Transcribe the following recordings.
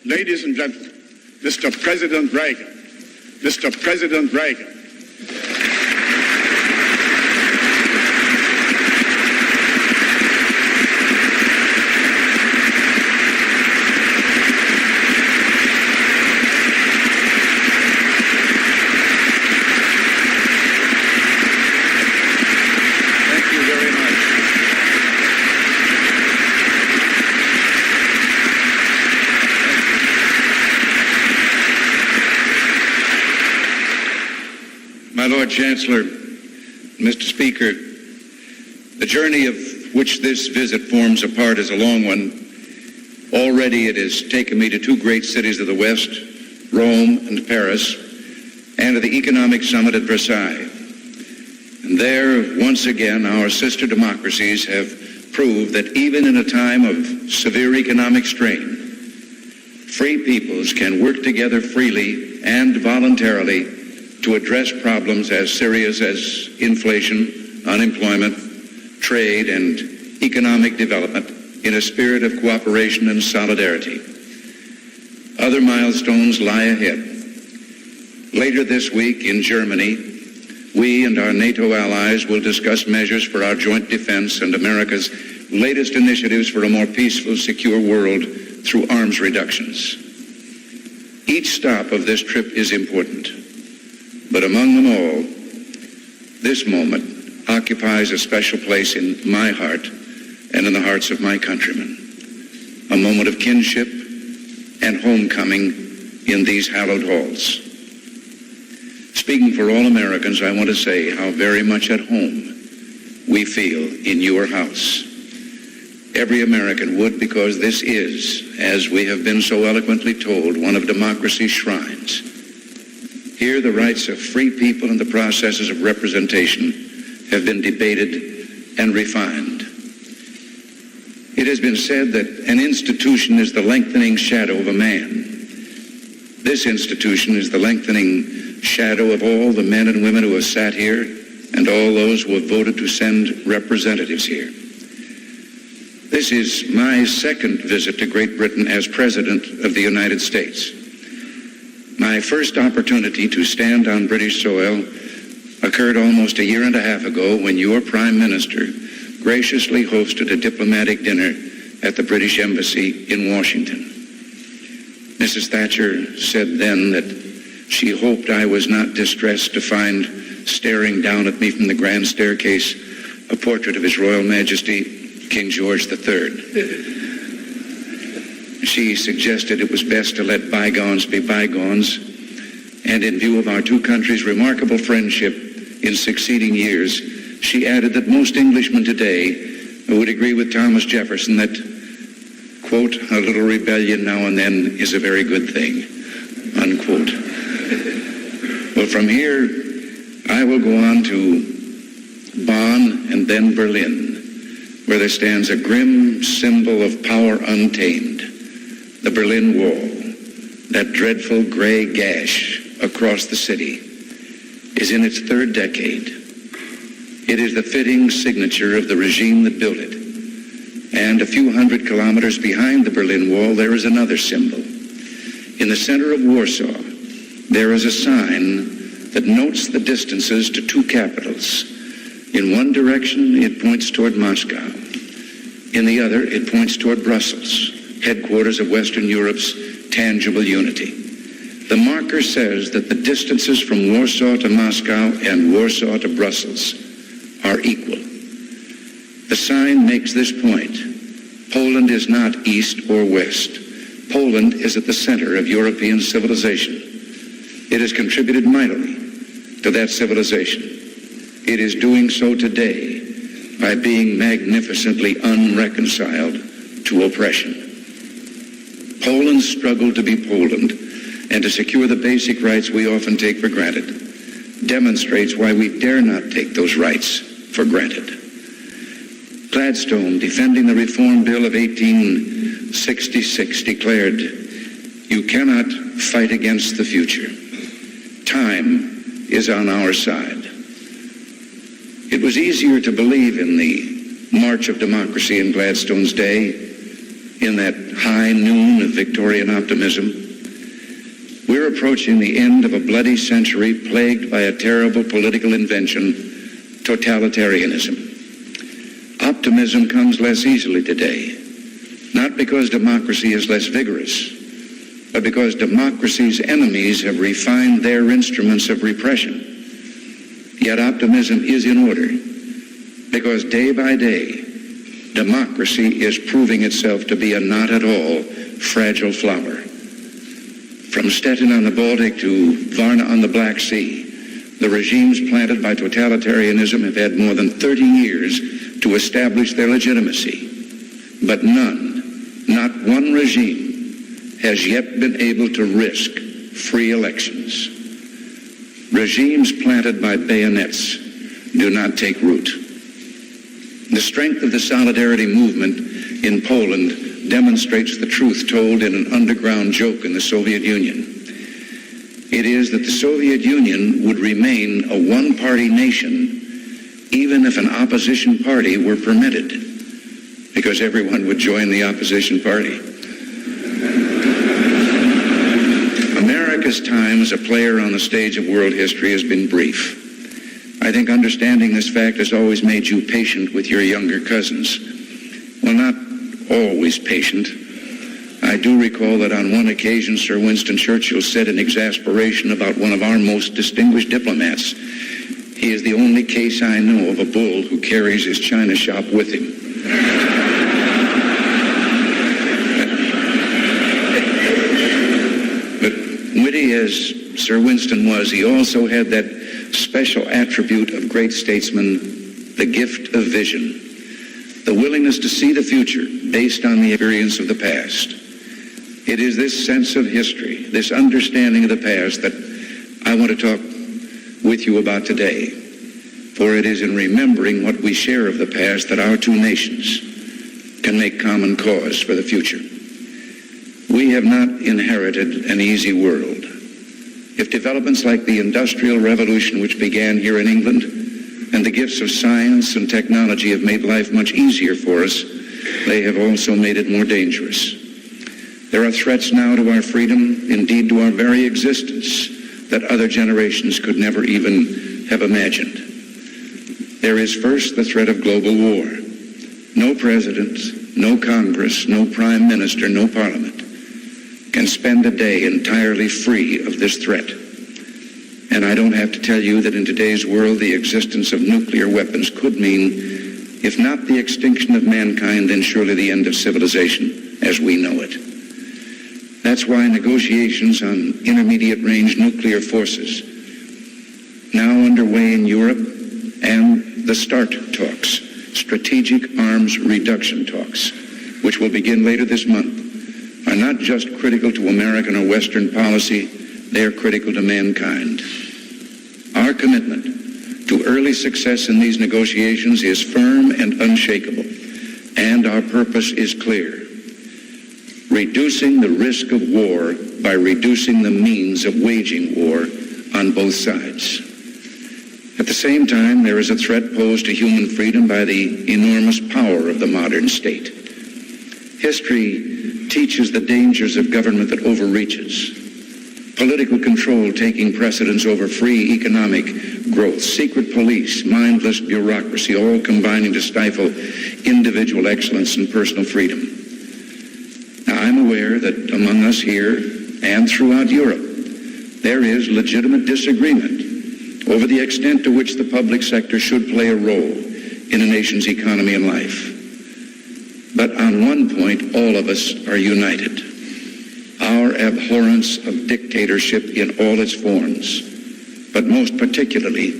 Ladies and gentlemen, Mr. President Reagan. Mr. President Reagan. Thank you very much. My Lord Chancellor, Mr. Speaker, the journey of which this visit forms a part is a long one. Already it has taken me to two great cities of the West, Rome and Paris, and to the economic summit at Versailles. And there, once again, our sister democracies have proved that even in a time of severe economic strain, free peoples can work together freely and voluntarily to address problems as serious as inflation, unemployment, trade, and economic development in a spirit of cooperation and solidarity. Other milestones lie ahead. Later this week in Germany, we and our NATO allies will discuss measures for our joint defense and America's latest initiatives for a more peaceful, secure world through arms reductions. Each stop of this trip is important. But among them all, this moment occupies a special place in my heart and in the hearts of my countrymen. A moment of kinship and homecoming in these hallowed halls. Speaking for all Americans, I want to say how very much at home we feel in your house. Every American would, because this is, as we have been so eloquently told, one of democracy's shrines. Here, the rights of free people and the processes of representation have been debated and refined. It has been said that an institution is the lengthening shadow of a man. This institution is the lengthening shadow of all the men and women who have sat here and all those who have voted to send representatives here. This is my second visit to Great Britain as President of the United States. My first opportunity to stand on British soil occurred almost a year and a half ago when your Prime Minister graciously hosted a diplomatic dinner at the British Embassy in Washington. Mrs. Thatcher said then that she hoped I was not distressed to find staring down at me from the grand staircase a portrait of His Royal Majesty, King George III. She suggested it was best to let bygones be bygones, and in view of our two countries' remarkable friendship in succeeding years, she added that most Englishmen today would agree with Thomas Jefferson that, quote, a little rebellion now and then is a very good thing, unquote. Well, from here, I will go on to Bonn and then Berlin, where there stands a grim symbol of power untamed. The Berlin Wall, that dreadful gray gash across the city, is in its third decade. It is the fitting signature of the regime that built it. And a few hundred kilometers behind the Berlin Wall, there is another symbol. In the center of Warsaw, there is a sign that notes the distances to two capitals. In one direction, it points toward Moscow. In the other, it points toward Brussels, headquarters of Western Europe's tangible unity. The marker says that the distances from Warsaw to Moscow and Warsaw to Brussels are equal. The sign makes this point. Poland is not east or west. Poland is at the center of European civilization. It has contributed mightily to that civilization. It is doing so today by being magnificently unreconciled to oppression. Poland's struggle to be Poland and to secure the basic rights we often take for granted demonstrates why we dare not take those rights for granted. Gladstone, defending the Reform Bill of 1866, declared, "You cannot fight against the future. Time is on our side." It was easier to believe in the march of democracy in Gladstone's day in that high noon of Victorian optimism, we're approaching the end of a bloody century plagued by a terrible political invention, totalitarianism. Optimism comes less easily today, not because democracy is less vigorous, but because democracy's enemies have refined their instruments of repression. Yet optimism is in order, because day by day, democracy is proving itself to be a not at all fragile flower. From Stettin on the Baltic to Varna on the Black Sea, the regimes planted by totalitarianism have had more than 30 years to establish their legitimacy. But none, not one regime, has yet been able to risk free elections. Regimes planted by bayonets do not take root. The strength of the Solidarity movement in Poland demonstrates the truth told in an underground joke in the Soviet Union. It is that the Soviet Union would remain a one-party nation even if an opposition party were permitted, because everyone would join the opposition party. America's time as a player on the stage of world history has been brief. I think understanding this fact has always made you patient with your younger cousins. Well, not always patient. I do recall that on one occasion, Sir Winston Churchill said in exasperation about one of our most distinguished diplomats, "He is the only case I know of a bull who carries his china shop with him." But witty as Sir Winston was, he also had that special attribute of great statesmen, the gift of vision, the willingness to see the future based on the experience of the past. It is this sense of history, this understanding of the past, that I want to talk with you about today. For it is in remembering what we share of the past that our two nations can make common cause for the future. We have not inherited an easy world. If developments like the Industrial Revolution, which began here in England, and the gifts of science and technology have made life much easier for us, they have also made it more dangerous. There are threats now to our freedom, indeed to our very existence, that other generations could never even have imagined. There is first the threat of global war. No president, no Congress, no prime minister, no parliament can spend a day entirely free of this threat. And I don't have to tell you that in today's world, the existence of nuclear weapons could mean, if not the extinction of mankind, then surely the end of civilization as we know it. That's why negotiations on intermediate-range nuclear forces, now underway in Europe, and the START talks, Strategic Arms Reduction talks, which will begin later this month, are not just critical to American or Western policy, they are critical to mankind. Our commitment to early success in these negotiations is firm and unshakable, and our purpose is clear: reducing the risk of war by reducing the means of waging war on both sides. At the same time, there is a threat posed to human freedom by the enormous power of the modern state. History teaches the dangers of government that overreaches. Political control taking precedence over free economic growth, secret police, mindless bureaucracy, all combining to stifle individual excellence and personal freedom. Now, I'm aware that among us here and throughout Europe, there is legitimate disagreement over the extent to which the public sector should play a role in a nation's economy and life. But on one point, all of us are united: our abhorrence of dictatorship in all its forms, but most particularly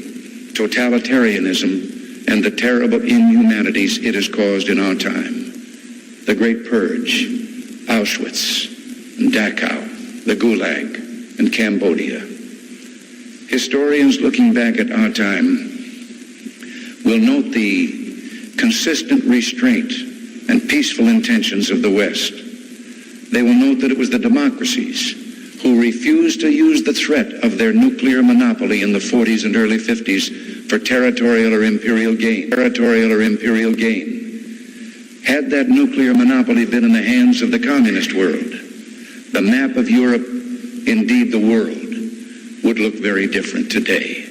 totalitarianism and the terrible inhumanities it has caused in our time. The Great Purge, Auschwitz, Dachau, the Gulag, and Cambodia. Historians looking back at our time will note the consistent restraint and peaceful intentions of the West. They will note that it was the democracies who refused to use the threat of their nuclear monopoly in the 40s and early 50s for territorial or imperial gain. Had that nuclear monopoly been in the hands of the communist world, the map of Europe, indeed the world, would look very different today.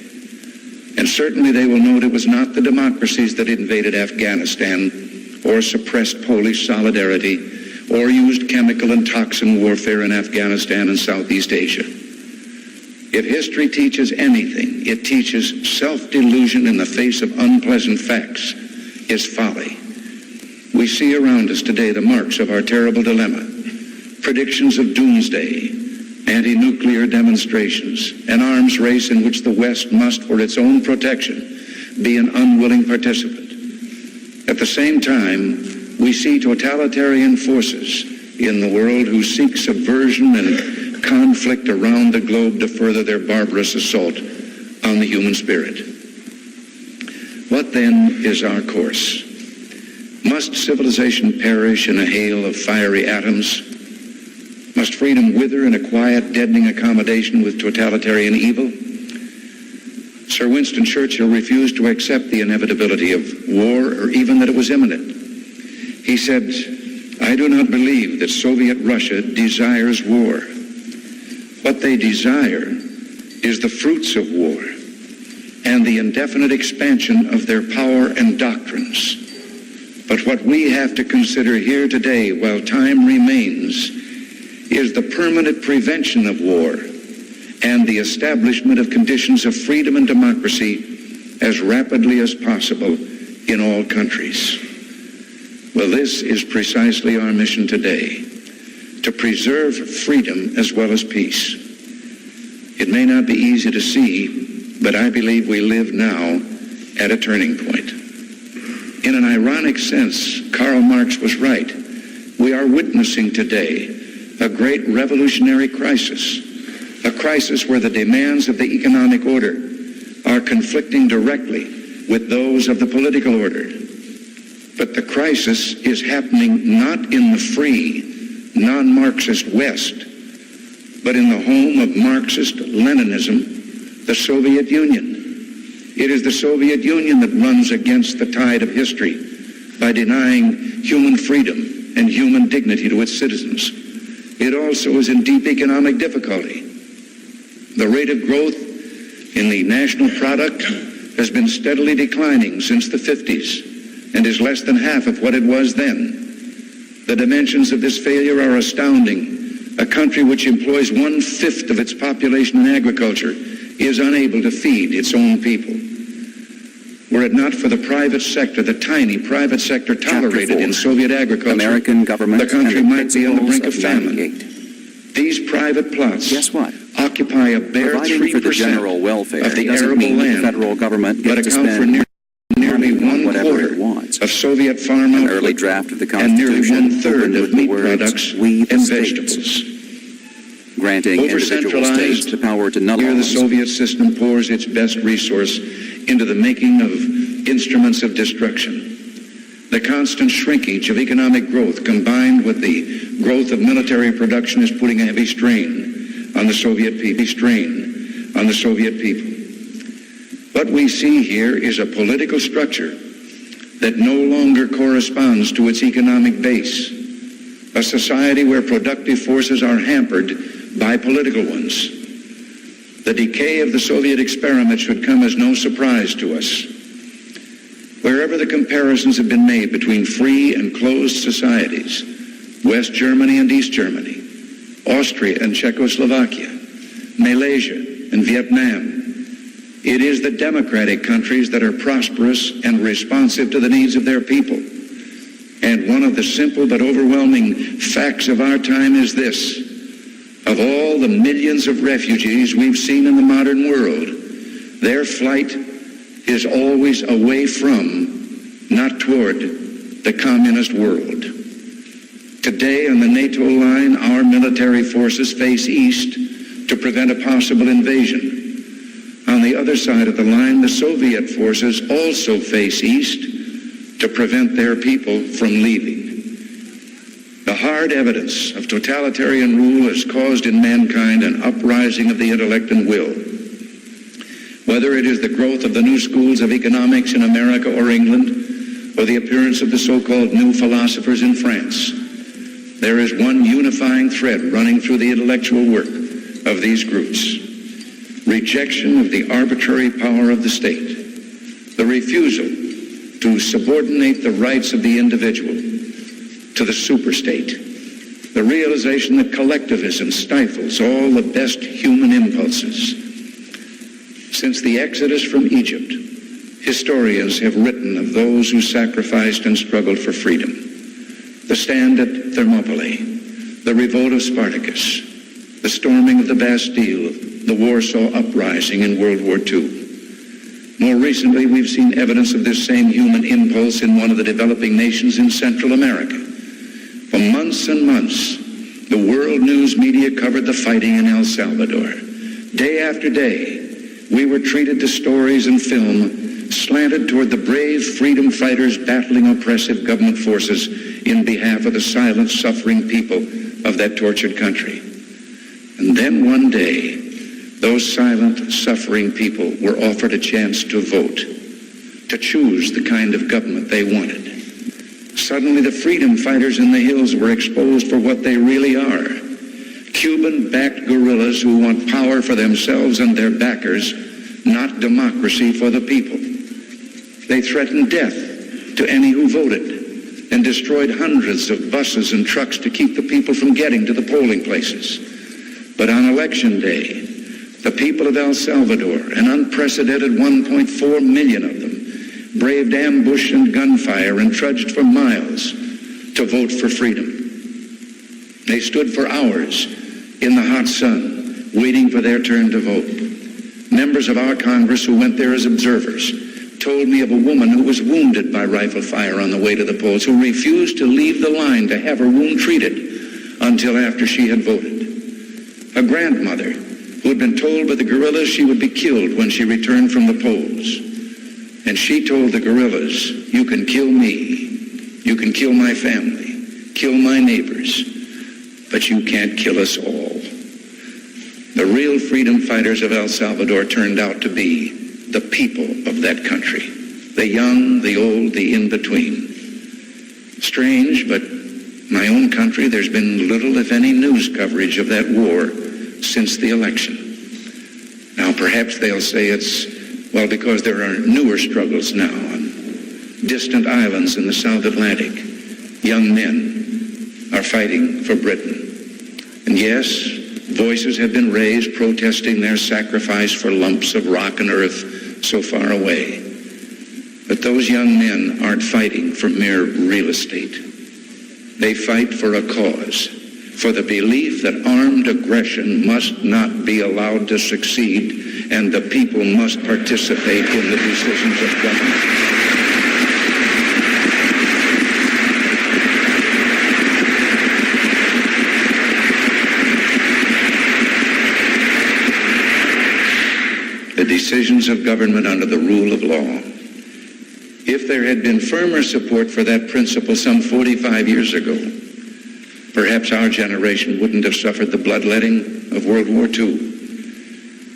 And certainly they will note it was not the democracies that invaded Afghanistan or suppressed Polish solidarity or used chemical and toxin warfare in Afghanistan and Southeast Asia. If history teaches anything, it teaches self-delusion in the face of unpleasant facts is folly. We see around us today the marks of our terrible dilemma, predictions of doomsday, anti-nuclear demonstrations, an arms race in which the West must, for its own protection, be an unwilling participant. At the same time, we see totalitarian forces in the world who seek subversion and conflict around the globe to further their barbarous assault on the human spirit. What then is our course? Must civilization perish in a hail of fiery atoms? Must freedom wither in a quiet, deadening accommodation with totalitarian evil? Sir Winston Churchill refused to accept the inevitability of war or even that it was imminent. He said, "I do not believe that Soviet Russia desires war. What they desire is the fruits of war and the indefinite expansion of their power and doctrines. But what we have to consider here today, while time remains, is the permanent prevention of war and the establishment of conditions of freedom and democracy as rapidly as possible in all countries." Well, this is precisely our mission today, to preserve freedom as well as peace. It may not be easy to see, but I believe we live now at a turning point. In an ironic sense, Karl Marx was right. We are witnessing today a great revolutionary crisis, a crisis where the demands of the economic order are conflicting directly with those of the political order. But the crisis is happening not in the free, non-Marxist West, but in the home of Marxist-Leninism, the Soviet Union. It is the Soviet Union that runs against the tide of history by denying human freedom and human dignity to its citizens. It also is in deep economic difficulty. The rate of growth in the national product has been steadily declining since the 50s and is less than half of what it was then. The dimensions of this failure are astounding. A country which employs 1/5 of its population in agriculture is unable to feed its own people. Were it not for the private sector, the tiny private sector tolerated in Soviet agriculture, American government the country might be on the brink of famine. 98. These private plots Guess what? occupy a bare Providing 3% for the general welfare of the doesn't arable mean land, the federal government but gets to account for spend nearly whatever 1/4 it wants. of Soviet farm An output early draft of the and nearly Constitution 1/3 opened of with the meat words, products "We the and states," vegetables. granting individual states the power to Here the nullify. Soviet system pours its best resource into the making of instruments of destruction. The constant shrinkage of economic growth combined with the growth of military production is putting a heavy strain on the Soviet people. What we see here is a political structure that no longer corresponds to its economic base, a society where productive forces are hampered by political ones. The decay of the Soviet experiment should come as no surprise to us. Wherever the comparisons have been made between free and closed societies, West Germany and East Germany, Austria and Czechoslovakia, Malaysia and Vietnam, it is the democratic countries that are prosperous and responsive to the needs of their people. And one of the simple but overwhelming facts of our time is this: of all the millions of refugees we've seen in the modern world, their flight is always away from, not toward, the communist world. Today on the NATO line, our military forces face east to prevent a possible invasion. On the other side of the line, the Soviet forces also face east to prevent their people from leaving. The hard evidence of totalitarian rule has caused in mankind an uprising of the intellect and will. Whether it is the growth of the new schools of economics in America or England, or the appearance of the so-called new philosophers in France, there is one unifying thread running through the intellectual work of these groups: rejection of the arbitrary power of the state, the refusal to subordinate the rights of the individual to the superstate, the realization that collectivism stifles all the best human impulses. Since the Exodus from Egypt, historians have written of those who sacrificed and struggled for freedom: the stand at Thermopylae, the revolt of Spartacus, the storming of the Bastille, the Warsaw Uprising in World War II. More recently, we've seen evidence of this same human impulse in one of the developing nations in Central America. For months and months, the world news media covered the fighting in El Salvador. Day after day, we were treated to stories and film slanted toward the brave freedom fighters battling oppressive government forces in behalf of the silent, suffering people of that tortured country. And then one day, those silent, suffering people were offered a chance to vote, to choose the kind of government they wanted. Suddenly, the freedom fighters in the hills were exposed for what they really are: Cuban-backed guerrillas who want power for themselves and their backers, not democracy for the people. They threatened death to any who voted and destroyed hundreds of buses and trucks to keep the people from getting to the polling places. But on election day, the people of El Salvador, an unprecedented 1.4 million of them, braved ambush and gunfire and trudged for miles to vote for freedom. They stood for hours in the hot sun, waiting for their turn to vote. Members of our Congress who went there as observers told me of a woman who was wounded by rifle fire on the way to the polls, who refused to leave the line to have her wound treated until after she had voted. A grandmother who had been told by the guerrillas she would be killed when she returned from the polls. And she told the guerrillas, "You can kill me, you can kill my family, kill my neighbors, but you can't kill us all." The real freedom fighters of El Salvador turned out to be the people of that country, the young, the old, the in-between. Strange, but my own country, there's been little, if any, news coverage of that war since the election. Now, perhaps they'll say it's, well, because there are newer struggles now on distant islands in the South Atlantic. Young men are fighting for Britain. And yes, voices have been raised protesting their sacrifice for lumps of rock and earth so far away. But those young men aren't fighting for mere real estate. They fight for a cause, for the belief that armed aggression must not be allowed to succeed, and the people must participate in the decisions of government. The decisions of government under the rule of law. If there had been firmer support for that principle some 45 years ago, perhaps our generation wouldn't have suffered the bloodletting of World War II.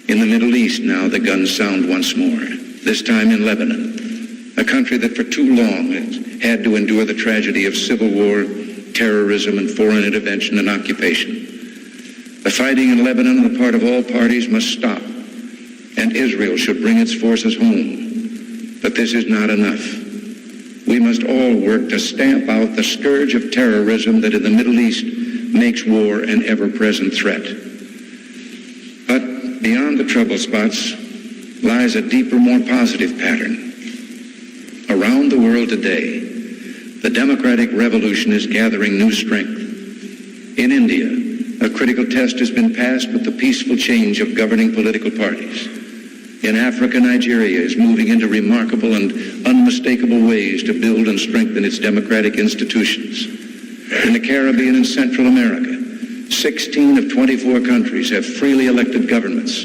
In the Middle East now, the guns sound once more, this time in Lebanon, a country that for too long has had to endure the tragedy of civil war, terrorism, and foreign intervention and occupation. The fighting in Lebanon on the part of all parties must stop, and Israel should bring its forces home. But this is not enough. We must all work to stamp out the scourge of terrorism that in the Middle East makes war an ever-present threat. But beyond the trouble spots lies a deeper, more positive pattern. Around the world today, the democratic revolution is gathering new strength. In India, a critical test has been passed with the peaceful change of governing political parties. In Africa, Nigeria is moving into remarkable and unmistakable ways to build and strengthen its democratic institutions. In the Caribbean and Central America, 16 of 24 countries have freely elected governments.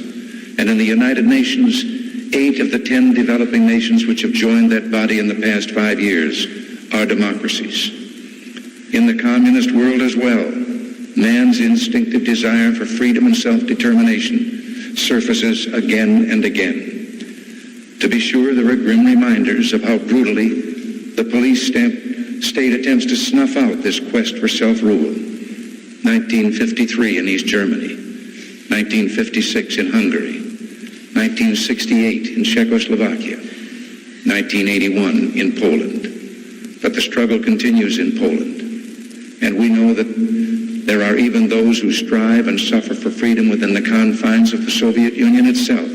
And in the United Nations, 8 of the 10 developing nations which have joined that body in the past 5 years are democracies. In the communist world as well, man's instinctive desire for freedom and self-determination surfaces again and again. To be sure, there are grim reminders of how brutally the police state attempts to snuff out this quest for self-rule. 1953 in East Germany, 1956 in Hungary, 1968 in Czechoslovakia, 1981 in Poland. But the struggle continues in Poland, and we know that there are even those who strive and suffer for freedom within the confines of the Soviet Union itself.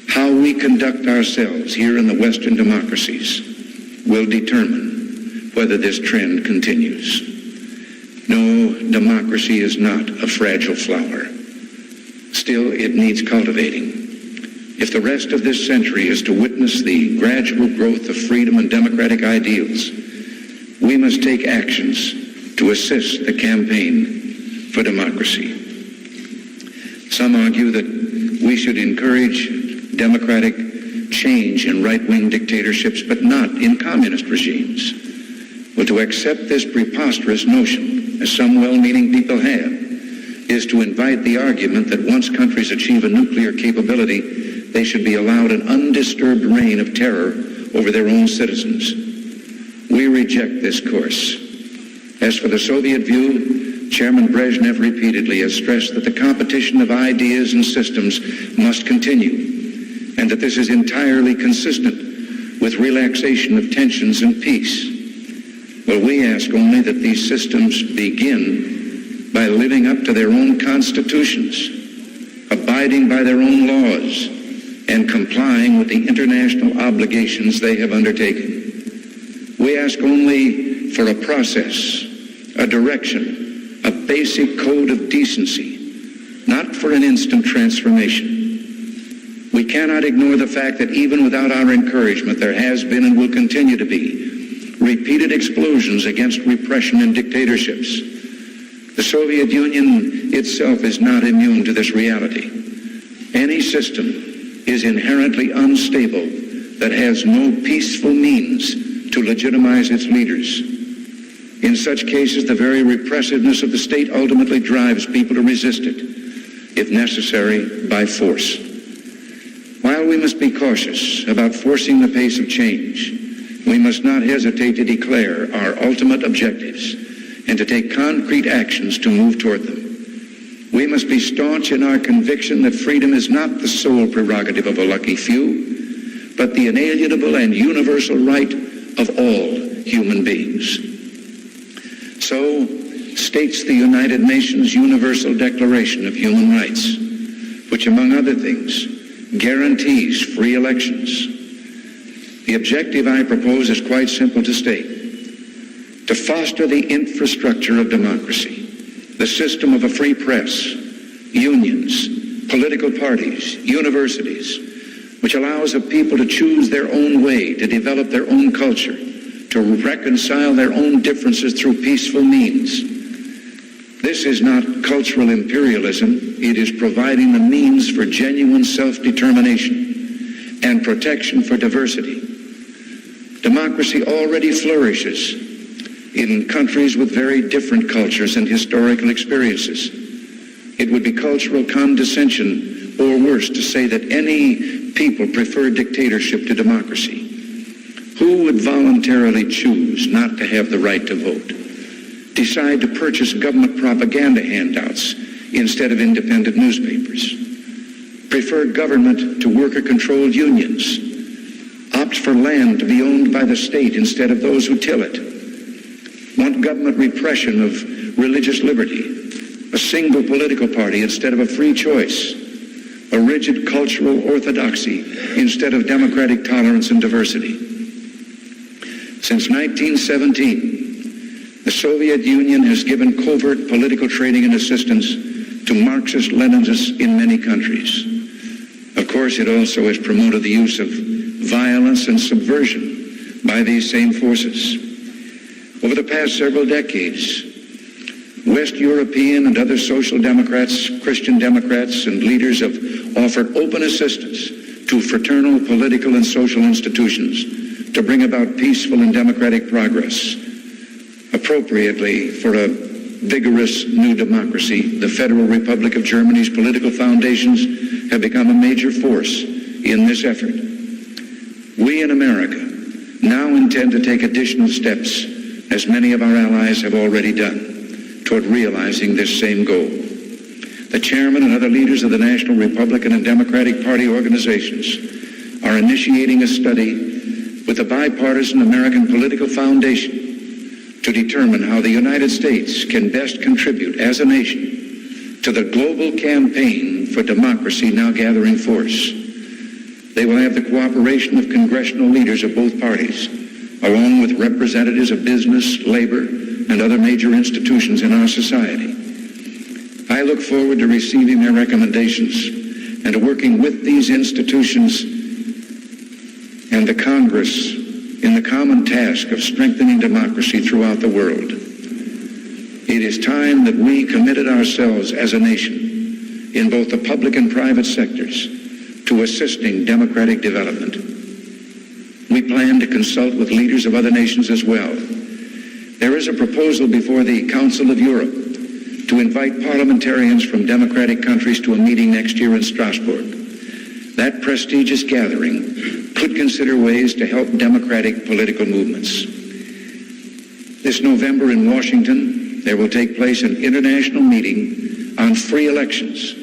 How we conduct ourselves here in the Western democracies will determine whether this trend continues. No, democracy is not a fragile flower. Still, it needs cultivating. If the rest of this century is to witness the gradual growth of freedom and democratic ideals, we must take actions to assist the campaign for democracy. Some argue that we should encourage democratic change in right-wing dictatorships, but not in communist regimes. Well, to accept this preposterous notion, as some well-meaning people have, is to invite the argument that once countries achieve a nuclear capability, they should be allowed an undisturbed reign of terror over their own citizens. We reject this course. As for the Soviet view, Chairman Brezhnev repeatedly has stressed that the competition of ideas and systems must continue, and that this is entirely consistent with relaxation of tensions and peace. Well, we ask only that these systems begin by living up to their own constitutions, abiding by their own laws, and complying with the international obligations they have undertaken. We ask only for a process, a direction, a basic code of decency, not for an instant transformation. We cannot ignore the fact that even without our encouragement, there has been and will continue to be repeated explosions against repression and dictatorships. The Soviet Union itself is not immune to this reality. Any system is inherently unstable that has no peaceful means to legitimize its leaders. In such cases, the very repressiveness of the state ultimately drives people to resist it, if necessary, by force. While we must be cautious about forcing the pace of change, we must not hesitate to declare our ultimate objectives and to take concrete actions to move toward them. We must be staunch in our conviction that freedom is not the sole prerogative of a lucky few, but the inalienable and universal right of all human beings. So states the United Nations Universal Declaration of Human Rights, which, among other things, guarantees free elections. The objective I propose is quite simple to state: to foster the infrastructure of democracy, the system of a free press, unions, political parties, universities, which allows a people to choose their own way, to develop their own culture, to reconcile their own differences through peaceful means. This is not cultural imperialism. It is providing the means for genuine self-determination and protection for diversity. Democracy already flourishes in countries with very different cultures and historical experiences. It would be cultural condescension, or worse, to say that any people prefer dictatorship to democracy. Who would voluntarily choose not to have the right to vote, decide to purchase government propaganda handouts instead of independent newspapers, prefer government to worker-controlled unions, opt for land to be owned by the state instead of those who till it, want government repression of religious liberty, a single political party instead of a free choice, a rigid cultural orthodoxy instead of democratic tolerance and diversity. Since 1917, the Soviet Union has given covert political training and assistance to Marxist-Leninists in many countries. Of course, it also has promoted the use of violence and subversion by these same forces. Over the past several decades, West European and other social democrats, Christian democrats, and leaders have offered open assistance to fraternal political and social institutions to bring about peaceful and democratic progress. Appropriately, for a vigorous new democracy, the Federal Republic of Germany's political foundations have become a major force in this effort. We in America now intend to take additional steps, as many of our allies have already done, toward realizing this same goal. The chairman and other leaders of the National Republican and Democratic Party organizations are initiating a study with the Bipartisan American Political Foundation to determine how the United States can best contribute as a nation to the global campaign for democracy now gathering force. They will have the cooperation of congressional leaders of both parties, along with representatives of business, labor, and other major institutions in our society. I look forward to receiving their recommendations and to working with these institutions and the Congress in the common task of strengthening democracy throughout the world. It is time that we committed ourselves as a nation in both the public and private sectors to assisting democratic development. We plan to consult with leaders of other nations as well. There is a proposal before the Council of Europe to invite parliamentarians from democratic countries to a meeting next year in Strasbourg. That prestigious gathering could consider ways to help democratic political movements. This November in Washington, there will take place an international meeting on free elections.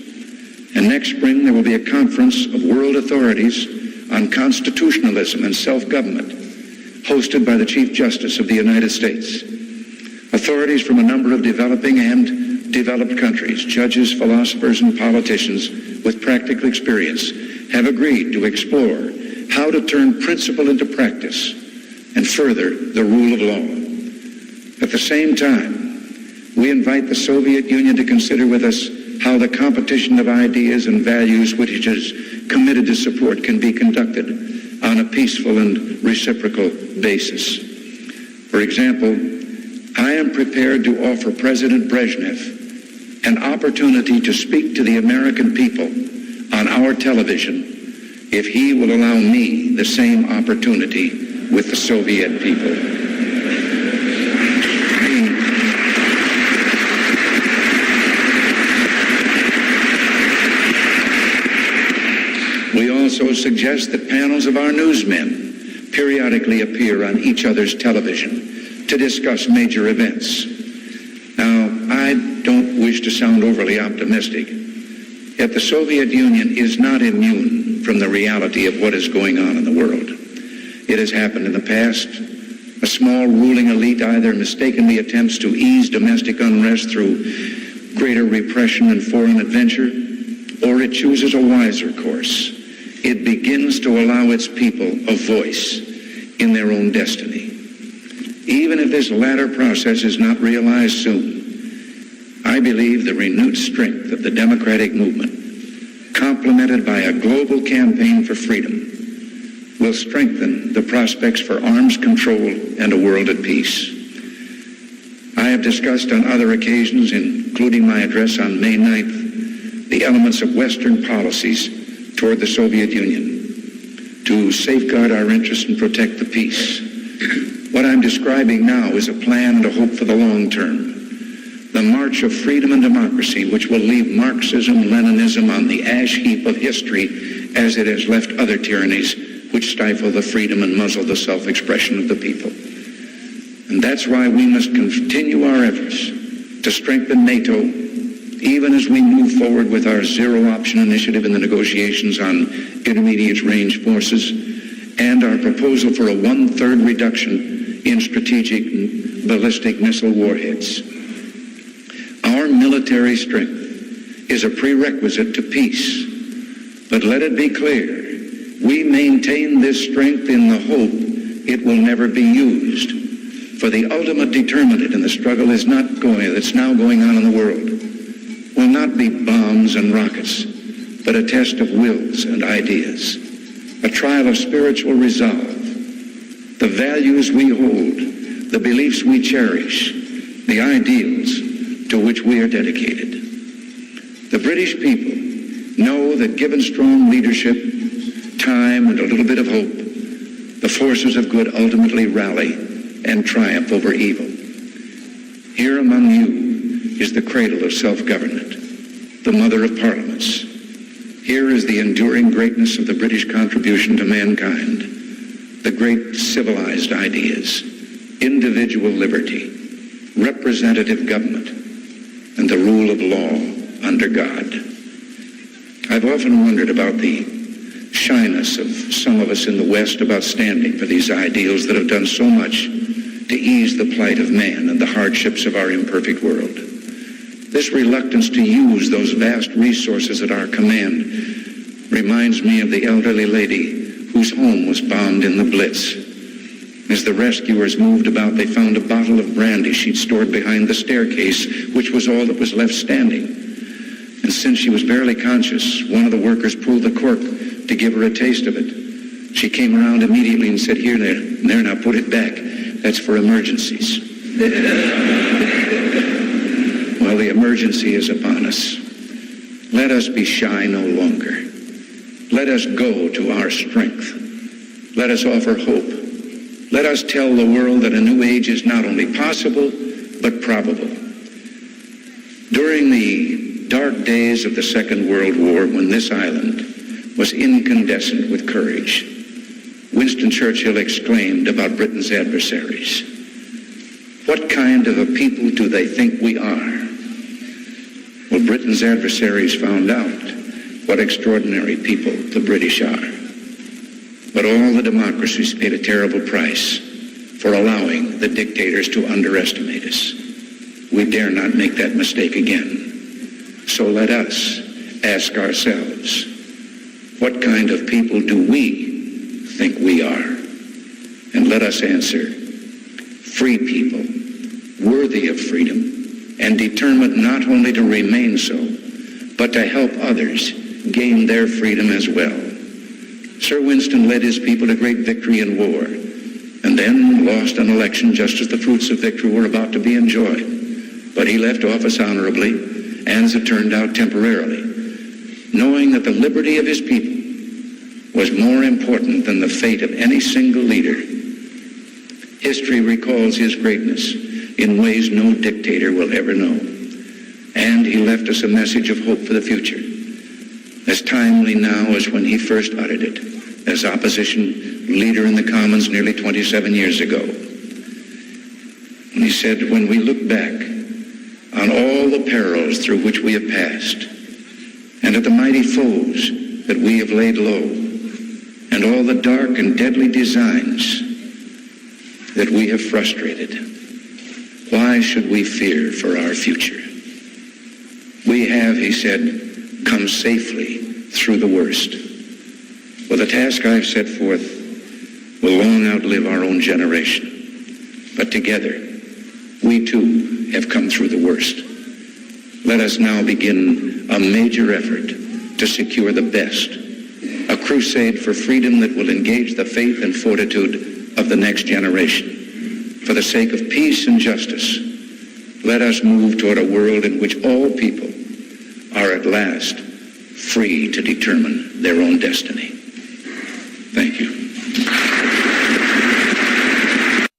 And next spring, there will be a conference of world authorities on constitutionalism and self-government, hosted by the Chief Justice of the United States. Authorities from a number of developing and developed countries, judges, philosophers, and politicians with practical experience have agreed to explore how to turn principle into practice and further the rule of law. At the same time, we invite the Soviet Union to consider with us how the competition of ideas and values which it is committed to support can be conducted on a peaceful and reciprocal basis. For example, I am prepared to offer President Brezhnev an opportunity to speak to the American people on our television if he will allow me the same opportunity with the Soviet people. We also suggest that panels of our newsmen periodically appear on each other's television to discuss major events. Now, I don't wish to sound overly optimistic, yet the Soviet Union is not immune from the reality of what is going on in the world. It has happened in the past. A small ruling elite either mistakenly attempts to ease domestic unrest through greater repression and foreign adventure, or it chooses a wiser course. It begins to allow its people a voice in their own destiny. Even if this latter process is not realized soon, I believe the renewed strength of the democratic movement, complemented by a global campaign for freedom, will strengthen the prospects for arms control and a world at peace. I have discussed on other occasions, including my address on May 9th, the elements of Western policies toward the Soviet Union to safeguard our interests and protect the peace. What I'm describing now is a plan and a hope for the long term. The march of freedom and democracy, which will leave Marxism, Leninism on the ash heap of history as it has left other tyrannies which stifle the freedom and muzzle the self-expression of the people. And that's why we must continue our efforts to strengthen NATO, even as we move forward with our zero-option initiative in the negotiations on intermediate-range forces and our proposal for a 1/3 reduction in strategic ballistic missile warheads. Our military strength is a prerequisite to peace, but let it be clear, we maintain this strength in the hope it will never be used, for the ultimate determinant in the struggle that's now going on in the world will not be bombs and rockets, but a test of wills and ideas, a trial of spiritual resolve, the values we hold, the beliefs we cherish, the ideals to which we are dedicated. The British people know that given strong leadership, time, and a little bit of hope, the forces of good ultimately rally and triumph over evil. Here among you is the cradle of self-government, the mother of parliaments. Here is the enduring greatness of the British contribution to mankind, the great civilized ideas, individual liberty, representative government, and the rule of law under God. I've often wondered about the shyness of some of us in the West about standing for these ideals that have done so much to ease the plight of man and the hardships of our imperfect world. This reluctance to use those vast resources at our command reminds me of the elderly lady whose home was bombed in the Blitz. As the rescuers moved about, they found a bottle of brandy she'd stored behind the staircase, which was all that was left standing. And since she was barely conscious, one of the workers pulled the cork to give her a taste of it. She came around immediately and said, "Here, there, now put it back. That's for emergencies." Well, the emergency is upon us. Let us be shy no longer. Let us go to our strength. Let us offer hope. Let us tell the world that a new age is not only possible, but probable. During the dark days of the Second World War, when this island was incandescent with courage, Winston Churchill exclaimed about Britain's adversaries, "What kind of a people do they think we are?" Well, Britain's adversaries found out what extraordinary people the British are. But all the democracies paid a terrible price for allowing the dictators to underestimate us. We dare not make that mistake again. So let us ask ourselves, what kind of people do we think we are? And let us answer, free people, worthy of freedom, and determined not only to remain so, but to help others gain their freedom as well. Sir Winston led his people to great victory in war, and then lost an election just as the fruits of victory were about to be enjoyed. But he left office honorably, and as it turned out, temporarily, knowing that the liberty of his people was more important than the fate of any single leader. History recalls his greatness in ways no dictator will ever know. And he left us a message of hope for the future, as timely now as when he first uttered it, as opposition leader in the Commons nearly 27 years ago. And he said, "When we look back on all the perils through which we have passed, and at the mighty foes that we have laid low, and all the dark and deadly designs that we have frustrated, why should we fear for our future? We have," he said, "come safely through the worst. Well, the task I've set forth will long outlive our own generation. But together, we too have come through the worst. Let us now begin a major effort to secure the best, a crusade for freedom that will engage the faith and fortitude of the next generation. For the sake of peace and justice, let us move toward a world in which all people are at last free to determine their own destiny." Thank you.